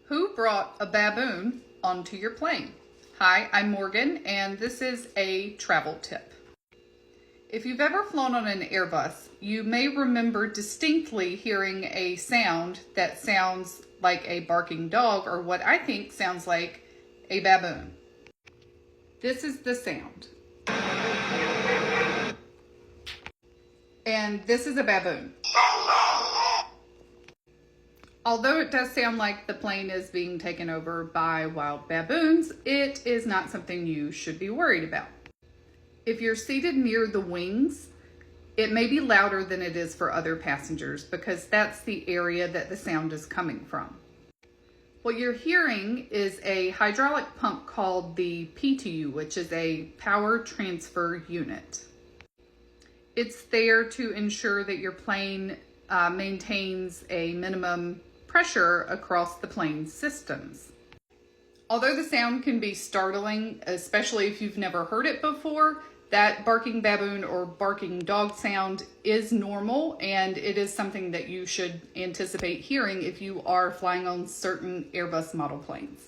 Who brought a baboon onto your plane? Hi, I'm Morgan, and this is a travel tip. If you've ever flown on an Airbus, you may remember distinctly hearing a sound that sounds like a barking dog, or what I think sounds like a baboon. This is the sound. And this is a baboon. Although it does sound like the plane is being taken over by wild baboons, it is not something you should be worried about. If you're seated near the wings, it may be louder than it is for other passengers because that's the area that the sound is coming from. What you're hearing is a hydraulic pump called the PTU, which is a power transfer unit. It's there to ensure that your plane maintains a minimum pressure across the plane's systems. Although the sound can be startling, especially if you've never heard it before, that barking baboon or barking dog sound is normal, and it is something that you should anticipate hearing if you are flying on certain Airbus model planes.